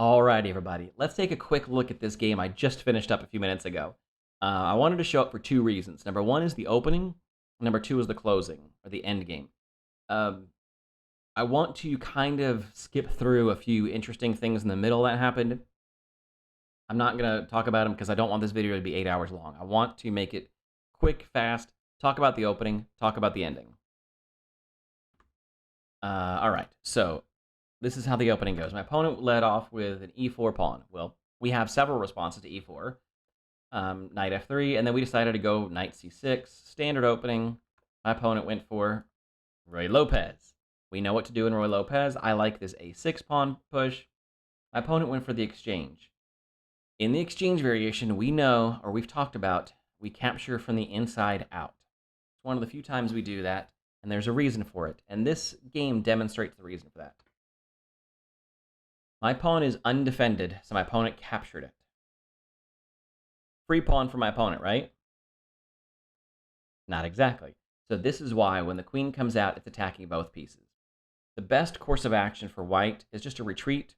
Alrighty, everybody. Let's take a quick look at this game I just finished up a few minutes ago. I wanted to show up for two reasons. Number one is the opening. Number two is the closing, or the end game. Um, I want to kind of skip through a few interesting things in the middle that happened. I'm not going to talk about them because I don't want this video to be 8 hours long. I want to make it quick, fast, talk about the opening, talk about the ending. All right, so this is how the opening goes. My opponent led off with an e4 pawn. Well, we have several responses to e4. Knight f3, and then we decided to go knight c6. Standard opening. My opponent went for Ruy Lopez. We know what to do in Ruy Lopez. I like this a6 pawn push. My opponent went for the exchange. In the exchange variation, we know, or we've talked about, we capture from the inside out. It's one of the few times we do that, and there's a reason for it. And this game demonstrates the reason for that. My pawn is undefended, so my opponent captured it. Free pawn for my opponent, right? Not exactly. So this is why when the queen comes out, it's attacking both pieces. The best course of action for white is just to retreat.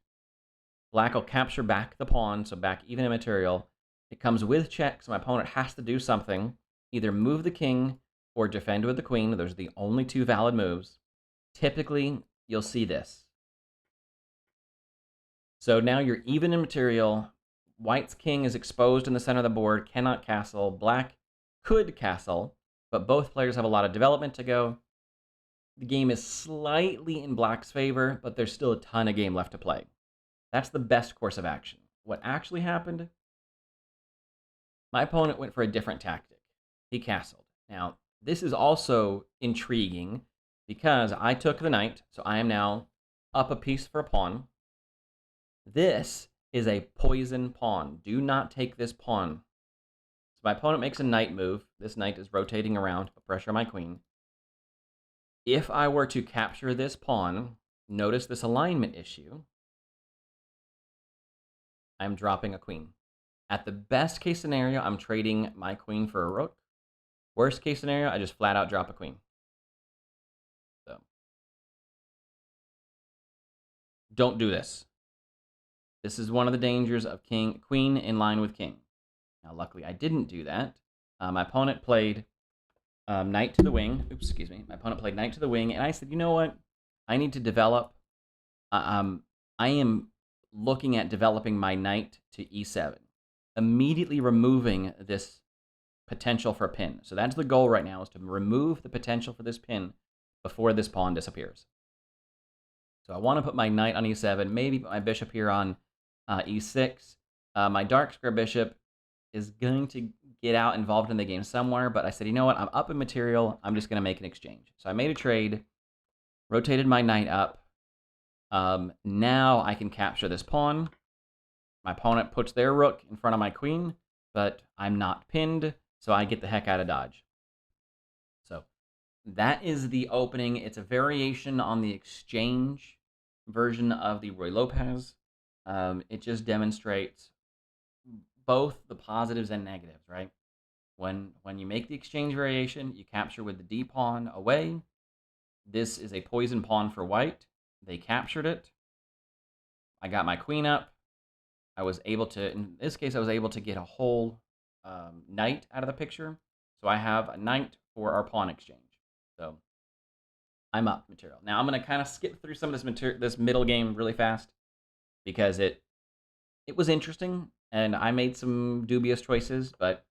Black will capture back the pawn, so back even in material. It comes with check, so my opponent has to do something. Either move the king or defend with the queen. Those are the only two valid moves. Typically, you'll see this. So now you're even in material. White's king is exposed in the center of the board, cannot castle. Black could castle, but both players have a lot of development to go. The game is slightly in black's favor, but there's still a ton of game left to play. That's the best course of action. What actually happened? My opponent went for a different tactic. He castled. Now, this is also intriguing because I took the knight, so I am now up a piece for a pawn. This is a poison pawn. Do not take this pawn. So my opponent makes a knight move. This knight is rotating around to pressure my queen. If I were to capture this pawn, notice this alignment issue. I'm dropping a queen. At the best case scenario, I'm trading my queen for a rook. Worst case scenario, I just flat out drop a queen. So don't do this. This is one of the dangers of queen in line with king. Now, luckily, I didn't do that. My opponent played knight to the wing. Oops, excuse me. My opponent played knight to the wing, and I said, you know what? I need to develop. I am looking at developing my knight to e7, immediately removing this potential for a pin. So that's the goal right now, is to remove the potential for this pin before this pawn disappears. So I want to put my knight on e7, maybe put my bishop here on e6. My dark square bishop is going to get out involved in the game somewhere, but I said, you know what? I'm up in material. I'm just going to make an exchange. So I made a trade, rotated my knight up. Now I can capture this pawn. My opponent puts their rook in front of my queen, but I'm not pinned, so I get the heck out of Dodge. So that is the opening. It's a variation on the exchange version of the Ruy Lopez. It just demonstrates both the positives and negatives, right? When you make the exchange variation, you capture with the D pawn away. This is a poison pawn for white. They captured it. I got my queen up. I was able to, in this case, I was able to get a whole knight out of the picture. So I have a knight for our pawn exchange. So I'm up material. Now I'm going to kind of skip through some of this middle game really fast because it was interesting and I made some dubious choices, but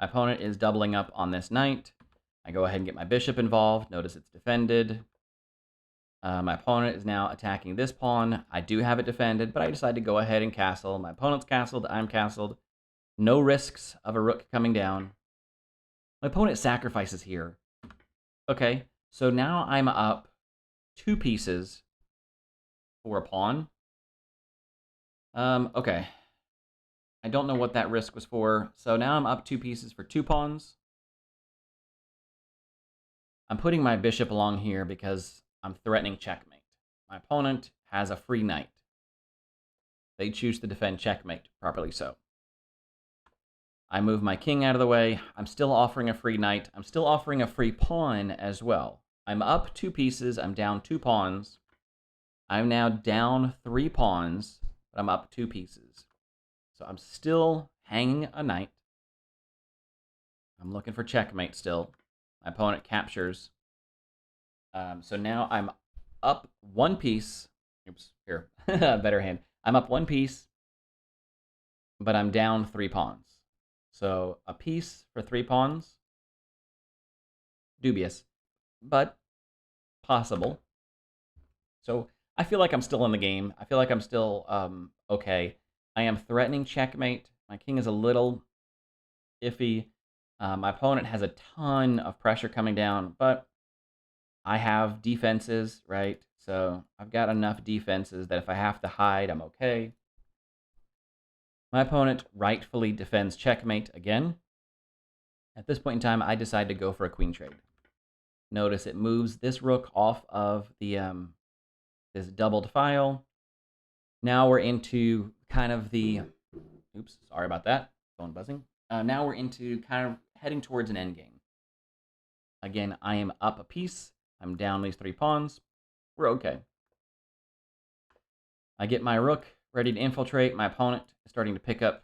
my opponent is doubling up on this knight. I go ahead and get my bishop involved. Notice it's defended. My opponent is now attacking this pawn. I do have it defended, but I decided to go ahead and castle. My opponent's castled. I'm castled. No risks of a rook coming down. My opponent sacrifices here. Okay, so now I'm up 2 pieces for a pawn. Okay. I don't know what that risk was for. So now I'm up 2 pieces for 2 pawns. I'm putting my bishop along here because I'm threatening checkmate. My opponent has a free knight. They choose to defend checkmate, properly so. I move my king out of the way. I'm still offering a free knight. I'm still offering a free pawn as well. I'm up 2 pieces. I'm down 2 pawns. I'm now down 3 pawns, but I'm up 2 pieces. So I'm still hanging a knight. I'm looking for checkmate still. My opponent captures. So now I'm up 1 piece. Oops, here. Better hand. I'm up 1 piece, but I'm down 3 pawns. So a piece for 3 pawns. Dubious, but possible. So I feel like I'm still in the game. I feel like I'm still okay. I am threatening checkmate. My king is a little iffy. My opponent has a ton of pressure coming down, but I have defenses, right? So I've got enough defenses that if I have to hide, I'm okay. My opponent rightfully defends checkmate again. At this point in time, I decide to go for a queen trade. Notice it moves this rook off of the this doubled file. Now we're into kind of the, oops, sorry about that, phone buzzing. Now we're into kind of heading towards an endgame. Again, I am up a piece. I'm down these 3 pawns. We're okay. I get my rook ready to infiltrate. My opponent is starting to pick up.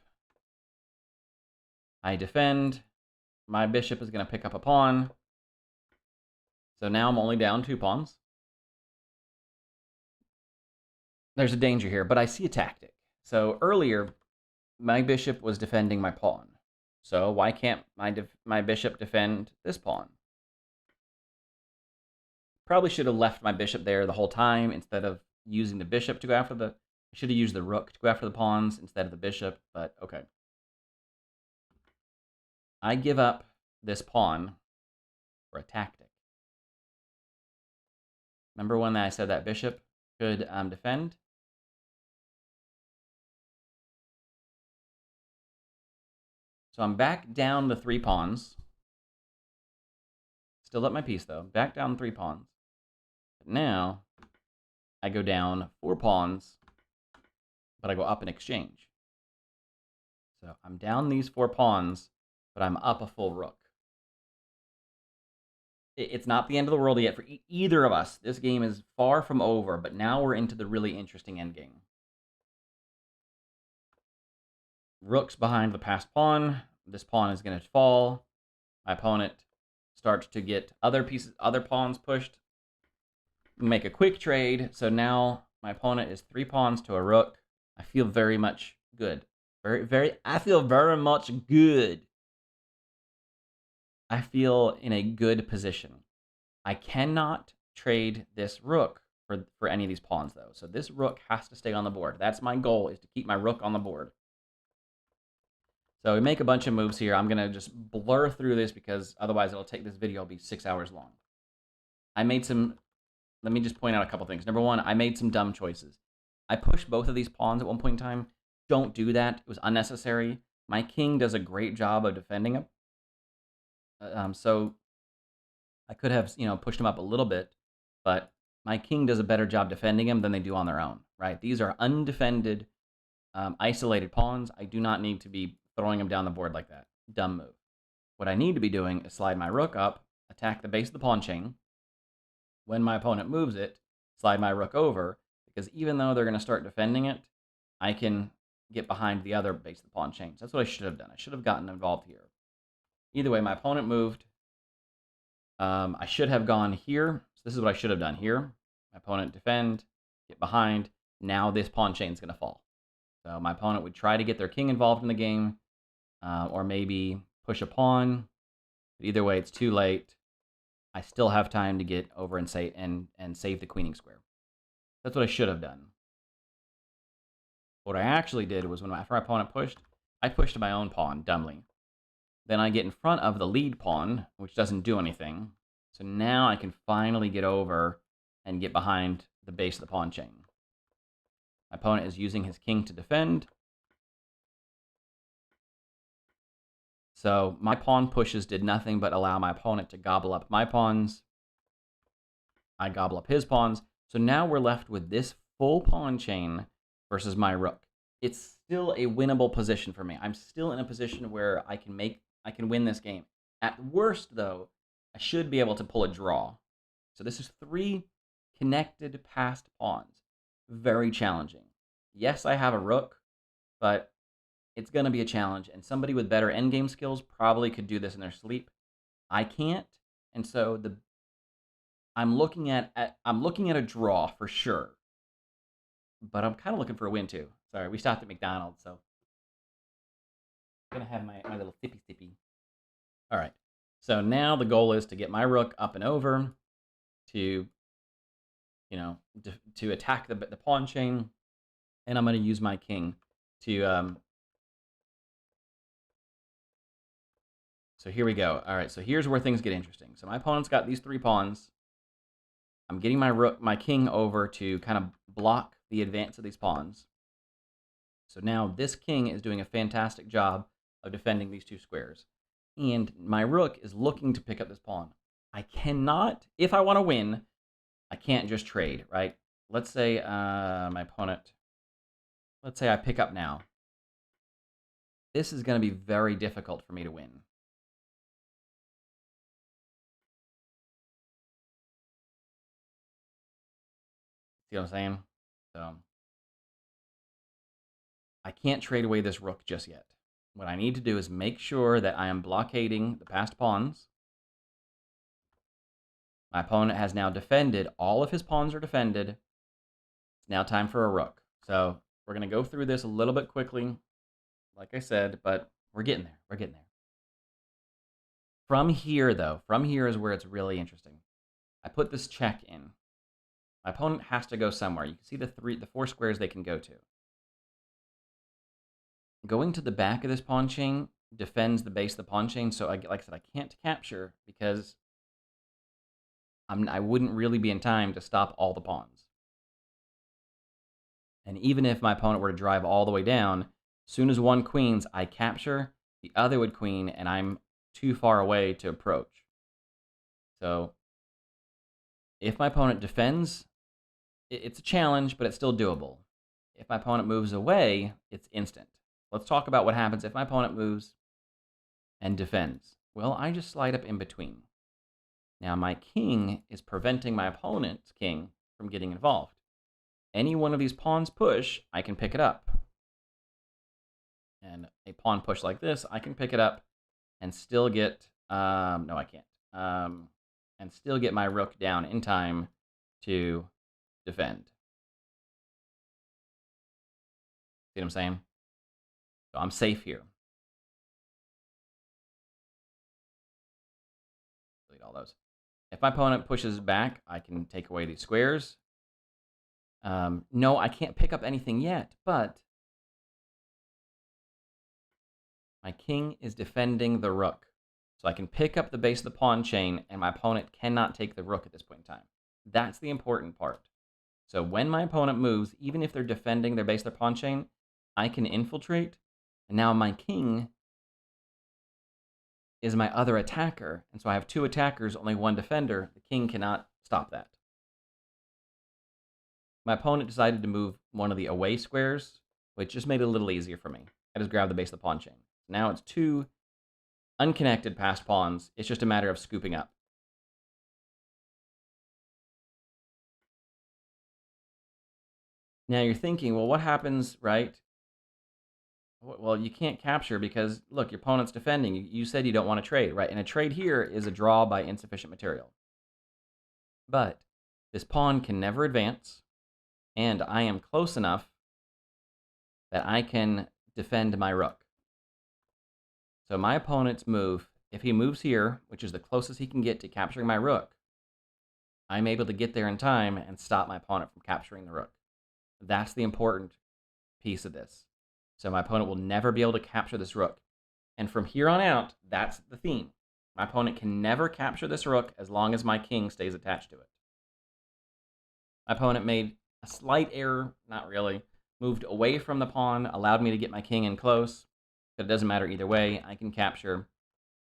I defend. My bishop is going to pick up a pawn. So now I'm only down 2 pawns. There's a danger here, but I see a tactic. So earlier, my bishop was defending my pawn. So why can't my bishop defend this pawn? Probably should have left my bishop there the whole time instead of using the bishop to go after the... I should have used the rook to go after the pawns instead of the bishop, but okay. I give up this pawn for a tactic. Remember when I said that bishop could defend? So I'm back down the 3 pawns. Still up my piece, though. Back down 3 pawns. But now, I go down 4 pawns, but I go up in exchange. So I'm down these 4 pawns, but I'm up a full rook. It's not the end of the world yet for either of us. This game is far from over, but now we're into the really interesting endgame. Rook's behind the passed pawn. This pawn is going to fall. My opponent starts to get other pawns pushed. Make a quick trade. So now my opponent is 3 pawns to a rook. I feel very much good. I feel very much good. I feel in a good position. I cannot trade this rook for any of these pawns, though. So this rook has to stay on the board. That's my goal, is to keep my rook on the board. So we make a bunch of moves here. I'm going to just blur through this because otherwise it'll take this video, it'll be 6 hours long. I made some... Let me just point out a couple things. Number one, I made some dumb choices. I pushed both of these pawns at one point in time. Don't do that. It was unnecessary. My king does a great job of defending him. So I could have, pushed him up a little bit, but my king does a better job defending him than they do on their own, right? These are undefended, isolated pawns. I do not need to be throwing him down the board like that. Dumb move. What I need to be doing is slide my rook up, attack the base of the pawn chain. When my opponent moves it, slide my rook over, because even though they're going to start defending it, I can get behind the other base of the pawn chain. So that's what I should have done. I should have gotten involved here. Either way, my opponent moved. I should have gone here. So this is what I should have done here. My opponent defend, get behind. Now this pawn chain is going to fall. So my opponent would try to get their king involved in the game, or maybe push a pawn. But either way, it's too late. I still have time to get over and save the queening square. That's what I should have done. What I actually did was after my opponent pushed, I pushed my own pawn dumbly. Then I get in front of the lead pawn, which doesn't do anything. So now I can finally get over and get behind the base of the pawn chain. My opponent is using his king to defend. So my pawn pushes did nothing but allow my opponent to gobble up my pawns. I gobble up his pawns. So now we're left with this full pawn chain versus my rook. It's still a winnable position for me. I'm still in a position where I can win this game. At worst, though, I should be able to pull a draw. So this is 3 connected passed pawns. very challenging. Yes, I have a rook, but it's going to be a challenge. And somebody with better endgame skills probably could do this in their sleep. I can't, and so I'm looking at a draw for sure. But I'm kind of looking for a win too. Sorry, we stopped at McDonald's, so I'm gonna have my little sippy. All right. So now the goal is to get my rook up and over to, to attack the pawn chain, and I'm going to use my king to. So here we go. All right. So here's where things get interesting. So my opponent's got these 3 pawns. I'm getting my king over to kind of block the advance of these pawns. So now this king is doing a fantastic job of defending these 2 squares. And my rook is looking to pick up this pawn. I cannot, if I want to win, I can't just trade, right? Let's say my opponent, let's say I pick up now. This is going to be very difficult for me to win. See what I'm saying? So I can't trade away this rook just yet. What I need to do is make sure that I am blockading the passed pawns. My opponent has now defended. All of his pawns are defended. It's now time for a rook. So we're going to go through this a little bit quickly, like I said, but we're getting there. We're getting there. From here, though, from here is where it's really interesting. I put this check in. My opponent has to go somewhere. You can see the 4 squares they can go to. Going to the back of this pawn chain defends the base of the pawn chain, so like I said, I can't capture because I wouldn't really be in time to stop all the pawns. And even if my opponent were to drive all the way down, as soon as one queens, I capture, the other would queen, and I'm too far away to approach. So if my opponent defends, it's a challenge, but it's still doable. If my opponent moves away, it's instant. Let's talk about what happens if my opponent moves and defends. Well, I just slide up in between. Now my king is preventing my opponent's king from getting involved. Any one of these pawns push, I can pick it up. And a pawn push like this, I can pick it up and still get, no, I can't. And still get my rook down in time to defend. See what I'm saying? So I'm safe here. Delete all those. If my opponent pushes back, I can take away these squares. No, I can't pick up anything yet, but my king is defending the rook. So I can pick up the base of the pawn chain, and my opponent cannot take the rook at this point in time. That's the important part. So when my opponent moves, even if they're defending their base of their pawn chain, I can infiltrate, and now my king is my other attacker, and so I have 2 attackers, only 1 defender. The king cannot stop that. My opponent decided to move one of the away squares, which just made it a little easier for me. I just grabbed the base of the pawn chain. Now it's 2 unconnected passed pawns. It's just a matter of scooping up. Now you're thinking, well, what happens, right? Well, you can't capture because, look, your opponent's defending. You said you don't want to trade, right? And a trade here is a draw by insufficient material. But this pawn can never advance, and I am close enough that I can defend my rook. So my opponent's move, if he moves here, which is the closest he can get to capturing my rook, I'm able to get there in time and stop my opponent from capturing the rook. That's the important piece of this. So my opponent will never be able to capture this rook. And from here on out, that's the theme. My opponent can never capture this rook as long as my king stays attached to it. My opponent made a slight error, not really, moved away from the pawn, allowed me to get my king in close, but it doesn't matter either way. I can capture.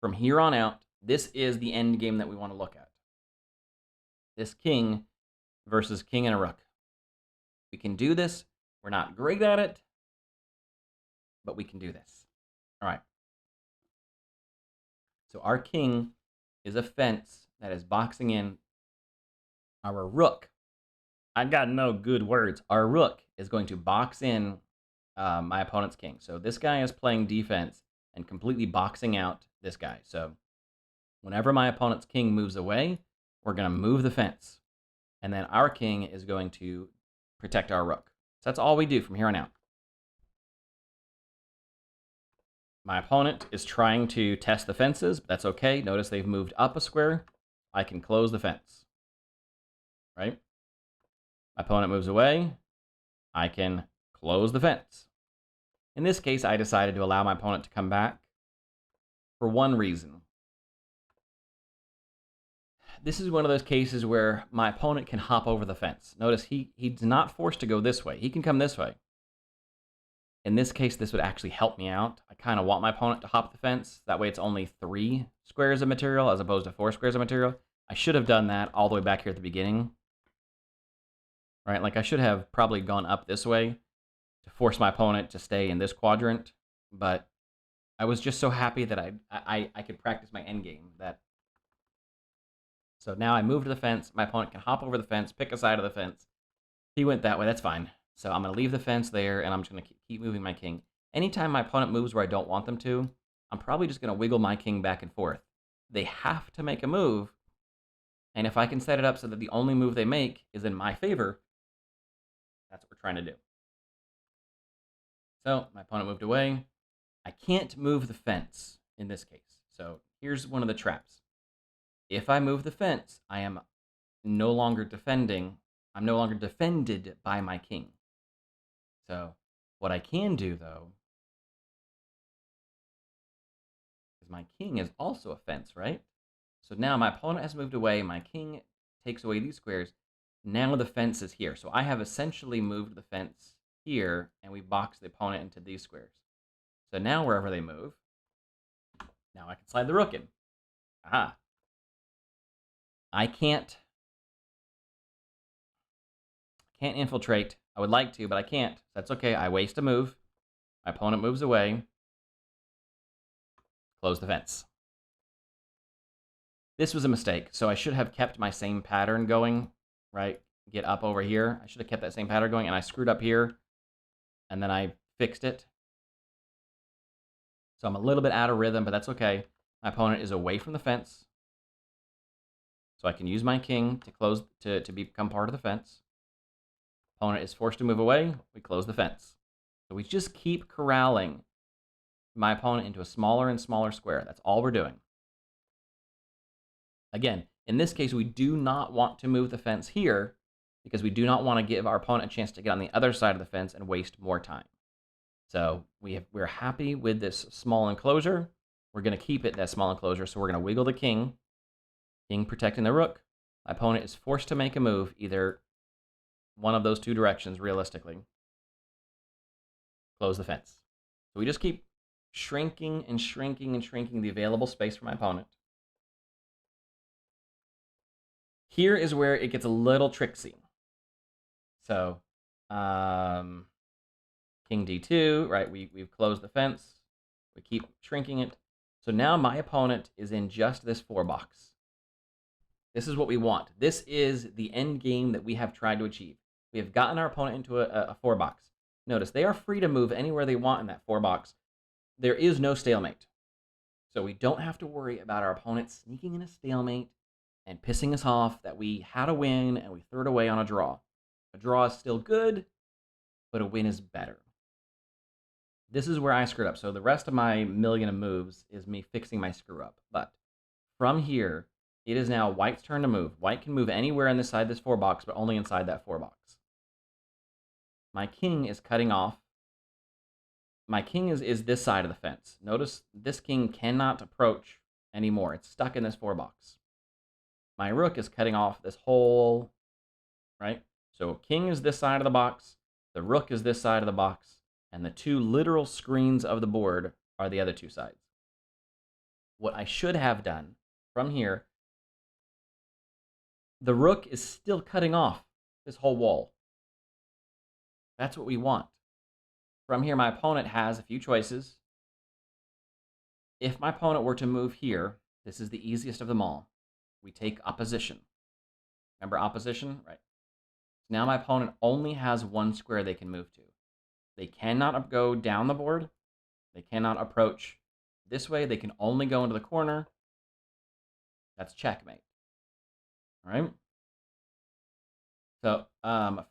From here on out, this is the end game that we want to look at. This king versus king and a rook. We can do this. We're not great at it, but we can do this. All right. So our king is a fence that is boxing in our rook. I got no good words. Our rook is going to box in my opponent's king. So this guy is playing defense and completely boxing out this guy. So whenever my opponent's king moves away, we're going to move the fence. And then our king is going to protect our rook. So that's all we do from here on out. My opponent is trying to test the fences, but that's okay. Notice they've moved up a square. I can close the fence. Right? My opponent moves away. I can close the fence. In this case, I decided to allow my opponent to come back for one reason. This is one of those cases where my opponent can hop over the fence. Notice he's not forced to go this way. He can come this way. In this case, this would actually help me out. I kind of want my opponent to hop the fence. That way it's only 3 squares of material as opposed to 4 squares of material. I should have done that all the way back here at the beginning. Right? Like I should have probably gone up this way to force my opponent to stay in this quadrant. But I was just so happy that I could practice my endgame. So now I move to the fence. My opponent can hop over the fence, pick a side of the fence. He went that way. That's fine. So I'm going to leave the fence there, and I'm just going to keep moving my king. Anytime my opponent moves where I don't want them to, I'm probably just going to wiggle my king back and forth. They have to make a move, and if I can set it up so that the only move they make is in my favor, that's what we're trying to do. So my opponent moved away. I can't move the fence in this case. So here's one of the traps. If I move the fence, I am no longer defending. I'm no longer defended by my king. So what I can do, though, is my king is also a fence, right? So now my opponent has moved away. My king takes away these squares. Now the fence is here. So I have essentially moved the fence here, and we box the opponent into these squares. So now wherever they move, now I can slide the rook in. Aha. I can't infiltrate. I would like to, but I can't. That's okay. I waste a move. My opponent moves away. Close the fence. This was a mistake. So I should have kept my same pattern going, right? Get up over here. I should have kept that same pattern going, and I screwed up here, and then I fixed it. So I'm a little bit out of rhythm, but that's okay. My opponent is away from the fence. So I can use my king to close to become part of the fence. Opponent is forced to move away. We close the fence. So we just keep corralling my opponent into a smaller and smaller square. That's all we're doing. Again, in this case, we do not want to move the fence here because we do not want to give our opponent a chance to get on the other side of the fence and waste more time. So we're happy with this small enclosure. We're going to keep it that small enclosure. So we're going to wiggle the king. King protecting the rook. My opponent is forced to make a move, either one of those 2 directions, realistically. Close the fence. So we just keep shrinking and shrinking and shrinking the available space for my opponent. Here is where it gets a little tricksy. So, king d2, right? We've closed the fence. We keep shrinking it. So now my opponent is in just this 4 box. This is what we want. This is the end game that we have tried to achieve. We have gotten our opponent into a 4 box. Notice they are free to move anywhere they want in that 4 box. There is no stalemate. So we don't have to worry about our opponent sneaking in a stalemate and pissing us off that we had a win and we threw it away on a draw. A draw is still good, but a win is better. This is where I screwed up. So the rest of my million of moves is me fixing my screw up. But from here, it is now white's turn to move. White can move anywhere inside this 4 box, but only inside that 4 box. My king is cutting off. My king is this side of the fence. Notice this king cannot approach anymore. It's stuck in this 4 box. My rook is cutting off this whole, right? So king is this side of the box. The rook is this side of the box. And the 2 literal screens of the board are the other 2 sides. What I should have done from here, the rook is still cutting off this whole wall. That's what we want. From here, my opponent has a few choices. If my opponent were to move here, this is the easiest of them all. We take opposition. Remember opposition? Right. Now my opponent only has one square they can move to. They cannot go down the board. They cannot approach this way. They can only go into the corner. That's checkmate. All right. So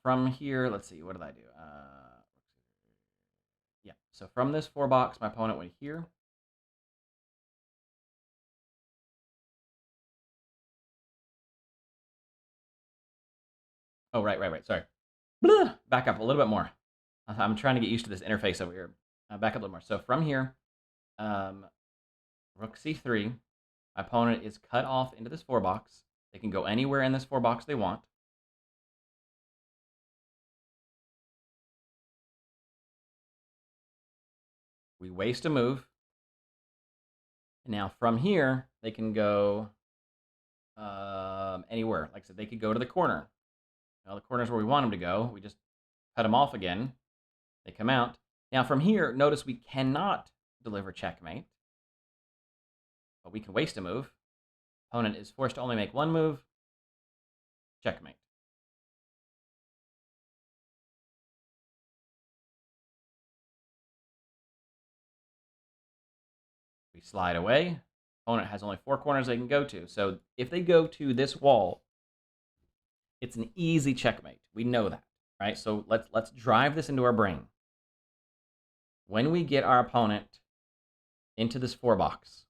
from here, let's see. What did I do? Yeah. So from this 4-box, my opponent went here. Oh, right. Sorry. Blah! Back up a little bit more. I'm trying to get used to this interface over here. Back up a little more. So from here, Rook C3. My opponent is cut off into this 4-box. They can go anywhere in this 4-box they want. We waste a move. And now from here, they can go anywhere. Like I said, they could go to the corner. Now the corner is where we want them to go. We just cut them off again. They come out. Now from here, notice we cannot deliver checkmate. But we can waste a move. Opponent is forced to only make one move. Checkmate. We slide away. Opponent has only 4 corners they can go to. So if they go to this wall, it's an easy checkmate. We know that, right? So let's drive this into our brain. When we get our opponent into this 4-box,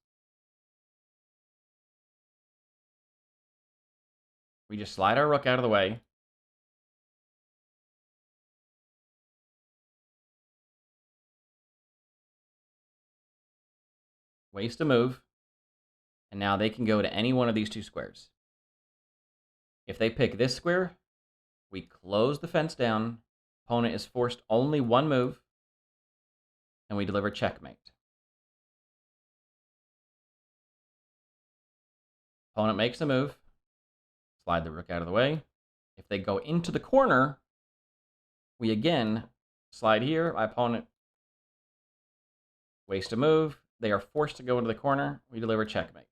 we just slide our rook out of the way. Waste a move. And now they can go to any one of these 2 squares. If they pick this square, we close the fence down. Opponent is forced only one move. And we deliver checkmate. Opponent makes a move. Slide the rook out of the way. If they go into the corner, we again slide here. My opponent waste a move. They are forced to go into the corner. We deliver checkmate.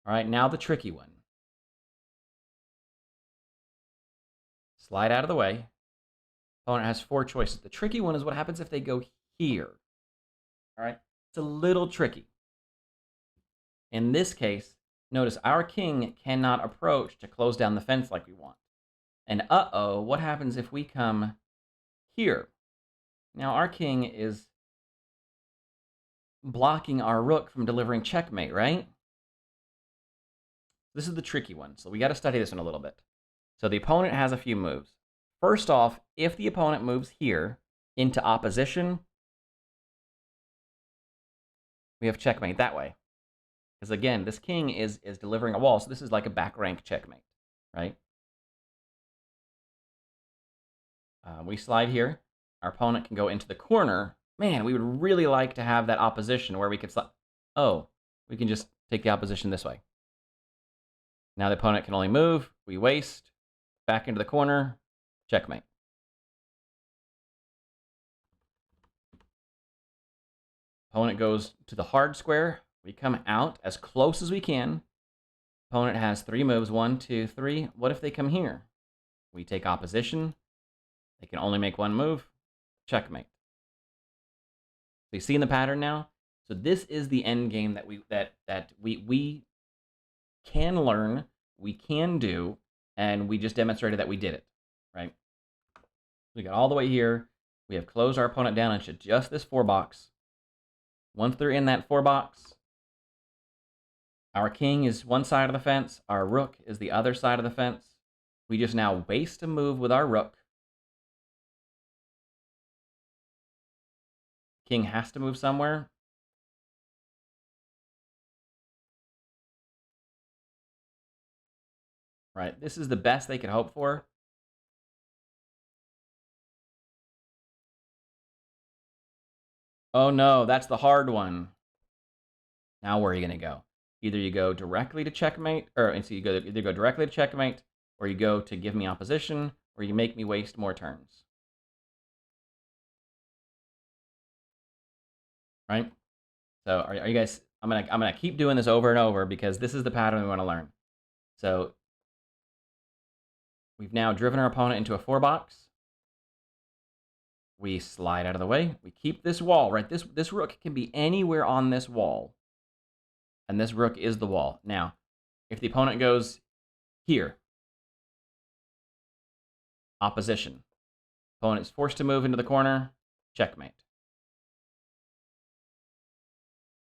All right, now the tricky one. Slide out of the way. Opponent has 4 choices. The tricky one is what happens if they go here. All right, it's a little tricky. In this case, notice our king cannot approach to close down the fence like we want. And uh-oh, what happens if we come here? Now our king is blocking our rook from delivering checkmate, right? This is the tricky one, so we got to study this one a little bit. So the opponent has a few moves. First off, if the opponent moves here into opposition, we have checkmate that way. Because again, this king is delivering a wall, so this is like a back rank checkmate, right? We slide here. Our opponent can go into the corner. Man, we would really like to have that opposition where we could slide. Oh, we can just take the opposition this way. Now the opponent can only move. We waste. Back into the corner. Checkmate. Opponent goes to the hard square. We come out as close as we can. Opponent has 3 moves. 1, 2, 3. What if they come here? We take opposition. They can only make 1 move. Checkmate. So you see in the pattern now? So this is the end game that we can learn, we can do, and we just demonstrated that we did it, right? We got all the way here. We have closed our opponent down into just this 4-box. Once they're in that 4-box, our king is one side of the fence. Our rook is the other side of the fence. We just now waste a move with our rook. King has to move somewhere. Right, this is the best they could hope for. Oh no, that's the hard one. Now where are you going to go? Either you go directly to checkmate, or so you either go directly to checkmate, or you go to give me opposition, or you make me waste more turns. Right? So are you guys? I'm gonna keep doing this over and over because this is the pattern we want to learn. So We've now driven our opponent into a 4-box. We slide out of the way. We keep this wall, right? This rook can be anywhere on this wall. And this rook is the wall. Now, if the opponent goes here, opposition. Opponent is forced to move into the corner, checkmate.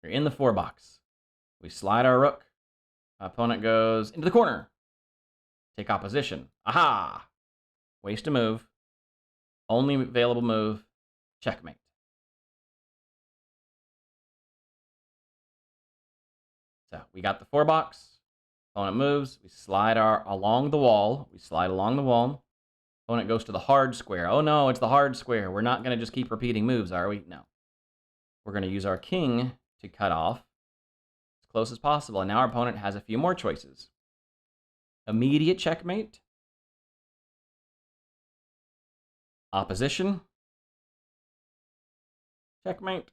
You're in the 4-box. We slide our rook. Opponent goes into the corner. Take opposition. Aha! Waste a move. Only available move, checkmate. So we got the 4-box. Opponent moves. We slide along the wall. Opponent goes to the hard square. Oh no, it's the hard square. We're not going to just keep repeating moves, are we? No. We're going to use our king to cut off as close as possible. And now our opponent has a few more choices. Immediate checkmate. Opposition. Checkmate.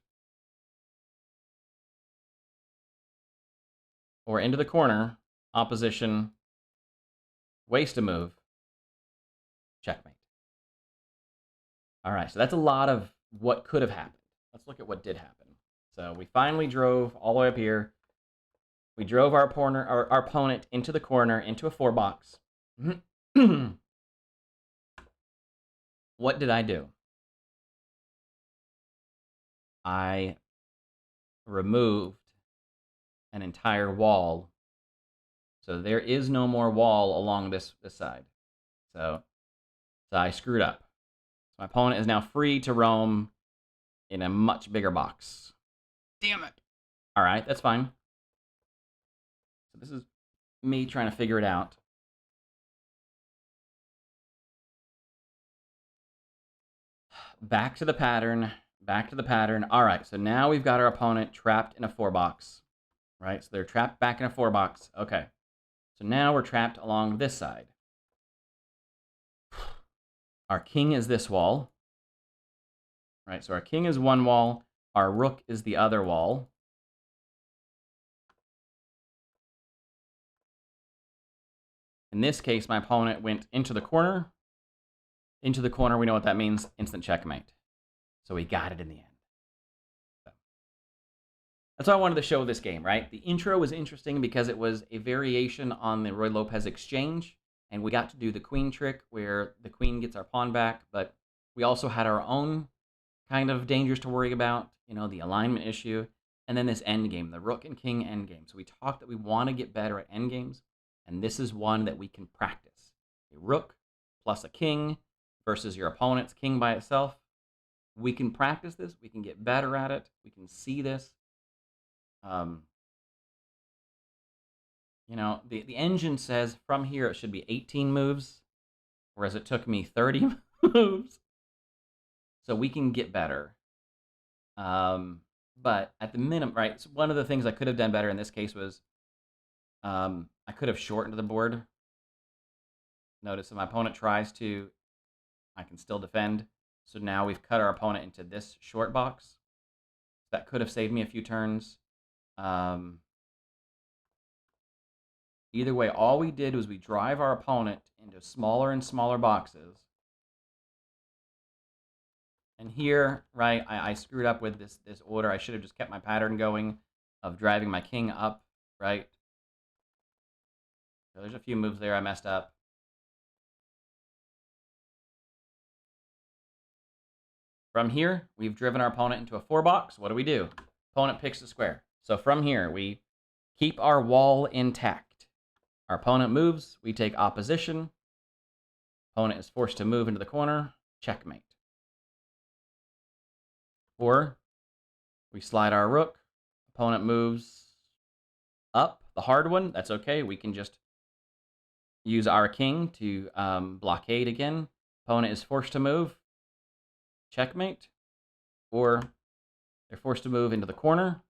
Or into the corner. Opposition. Waste a move. Checkmate. All right, so that's a lot of what could have happened. Let's look at what did happen. So we finally drove all the way up here. We drove our opponent into the corner, into a 4-box. What did I do? I removed an entire wall. So there is no more wall along this side. So I screwed up. So my opponent is now free to roam in a much bigger box. Damn it. All right, that's fine. So this is me trying to figure it out. Back to the pattern. All right, so now we've got our opponent trapped in a 4-box. Right, so they're trapped back in a 4-box. Okay, so now we're trapped along this side. Our king is this wall. Right, so our king is one wall. Our rook is the other wall. In this case, my opponent went into the corner. Into the corner, we know what that means. Instant checkmate. So we got it in the end. That's why I wanted to show this game, right? The intro was interesting because it was a variation on the Ruy Lopez exchange, and we got to do the queen trick where the queen gets our pawn back, but we also had our own kind of dangers to worry about, you know, the alignment issue, and then this endgame, the rook and king endgame. So we talked that we want to get better at endgames, and this is one that we can practice. A rook plus a king versus your opponent's king by itself. We can practice this. We can get better at it. We can see this. You know, the engine says from here it should be 18 moves, whereas it took me 30 moves. So we can get better. But at the minimum, right, so one of the things I could have done better in this case was I could have shortened the board. Notice if my opponent tries to, I can still defend. So now we've cut our opponent into this short box. That could have saved me a few turns. Either way, all we did was we drive our opponent into smaller and smaller boxes. And here, right, I screwed up with this order. I should have just kept my pattern going of driving my king up, right? So there's a few moves there I messed up. From here, we've driven our opponent into a 4-box. What do? Opponent picks the square. So from here, we keep our wall intact. Our opponent moves. We take opposition. Opponent is forced to move into the corner. Checkmate. Or we slide our rook. Opponent moves up, the hard one. That's okay. We can just use our king to blockade again. Opponent is forced to move. Checkmate. Or they're forced to move into the corner.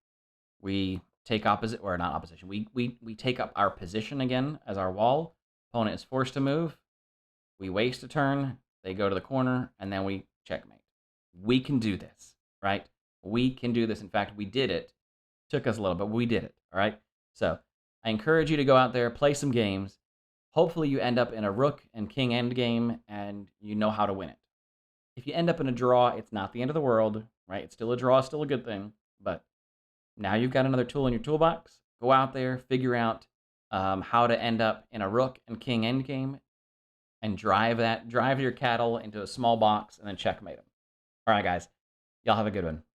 We take opposite, or not opposition. We take up our position again as our wall. Opponent is forced to move. We waste a turn. They go to the corner, and then we checkmate. We can do this, right? We can do this. In fact, we did it. Took us a little, but we did it, all right? So I encourage you to go out there, play some games. Hopefully you end up in a Rook and King endgame and you know how to win it. If you end up in a draw, it's not the end of the world, right? It's still a draw, still a good thing. But now you've got another tool in your toolbox. Go out there, figure out how to end up in a Rook and King endgame, and drive your cattle into a small box and then checkmate them. All right, guys. Y'all have a good one.